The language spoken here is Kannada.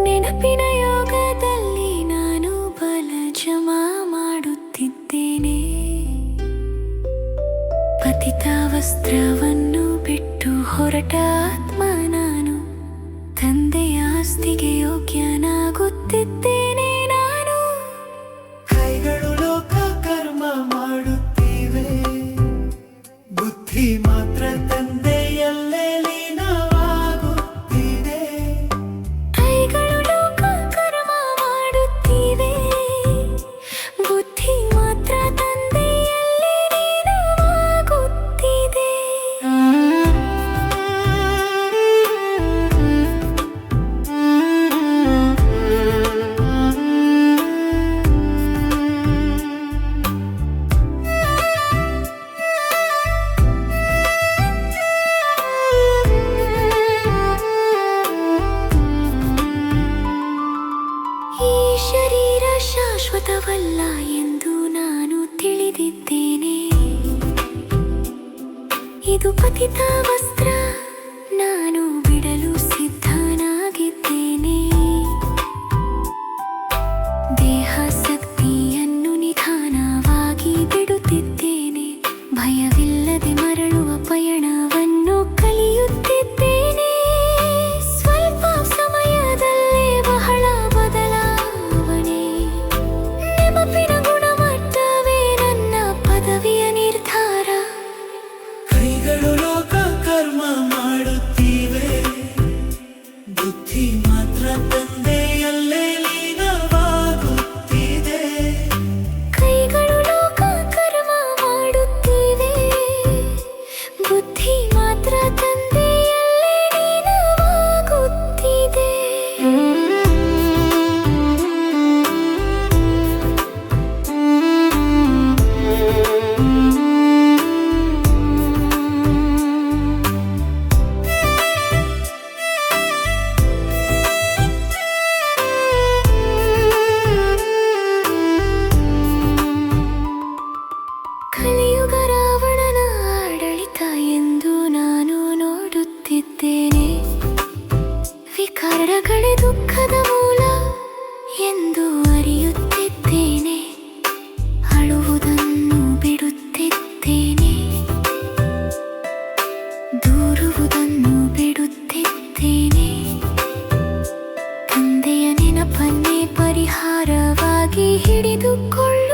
ನೆನಪಿನ ಯೋಗದಲ್ಲಿ ನಾನು ಬಲ ಜಮಾ ಮಾಡುತ್ತಿದ್ದೇನೆ. ಪತಿತ ವಸ್ತ್ರವನ್ನು ಬಿಟ್ಟು ಹೊರಟ ಆತ್ಮ ನಾನು, ತಂದೆಯ ಆಸ್ತಿಗೆ ಯೋಗ್ಯನಾಗುತ್ತಿದ್ದೇನೆ ನಾನು. ಕೈಗಳು ಲೋಕ ಕರ್ಮ ಮಾಡುತ್ತಿವೆ, ಬುದ್ಧಿ ಮಾತ್ರ ತಂದೆಯಲ್ಲೇ ಲೀನವಾಗುತ್ತಿದೆ. ಕೈಗಳು ಲೋಕ ಕರ್ಮ ಮಾಡುತ್ತಿವೆ, ಬುದ್ಧಿ ಮಾತ್ರ ತಂದೆಯಲ್ಲಿ ಲೀನವಾಗುತ್ತಿದೆ. ಈ ಶರೀರ ಶಾಶ್ವತವಲ್ಲ ಎಂದು ನಾನು ತಿಳಿದಿದ್ದೇನೆ. ಇದು ಪತಿತ ವಸ್ತ್ರ, ನಾನು ಬಿಡಲು ಸಿದ್ಧನಾಗಿದ್ದೇನೆ. ದೇಹಾಸಕ್ತಿಯನ್ನು ನಿಧಾನವಾಗಿ ಬಿಡುತ್ತಿದ್ದೇನೆ, ಭಯವಿಲ್ಲದೆ ಮರಳುವ ಪಯಣವನ್ನು ಕಲಿಯುತ್ತಿದ್ದೇನೆ. ಸ್ವಲ್ಪ ಸಮಯದಲ್ಲೇ ಬಹಳ ಬದಲಾವಣೆ, ನೆನಪಿನ ಗುಣಮಟ್ಟವೇ ನನ್ನ ಪದವಿಯ ನಿರ್ಧಾರ. ಕೈಗಳು ಲೋಕ ಕರ್ಮ ಮಾಡುತ್ತಿವೆ, ಬುದ್ಧಿ ಮಾತ್ರ ತಂದೆಯಲ್ಲೇ ಲೀನವಾಗುತ್ತಿದೆ. ಕೈಗಳು ಲೋಕ ಕರ್ಮ ಮಾಡುತ್ತಿವೆ, ಬುದ್ಧಿ ಮಾತ್ರ ತಂದೆಯಲ್ಲೇ ಲೀನವಾಗುತ್ತಿದೆ. ಕಲಿಯುಗ ರಾವಣನ ಆಡಳಿತ ಎಂದು ನಾನು ನೋಡುತ್ತಿದ್ದೇನೆ. ವಿಕಾರಗಳೇ ದುಃಖದ ಮೂಲ ಎಂದು ಅರಿಯುತ್ತಿದ್ದೇನೆ. ಅಳುವುದನ್ನು ಬಿಡುತ್ತಿದ್ದೇನೆ, ದೂರುವುದನ್ನು ಬಿಡುತ್ತಿದ್ದೇನೆ. ತಂದೆಯ ನೆನಪನ್ನೇ ಪರಿಹಾರವಾಗಿ ಹಿಡಿದುಕೊಳ್ಳು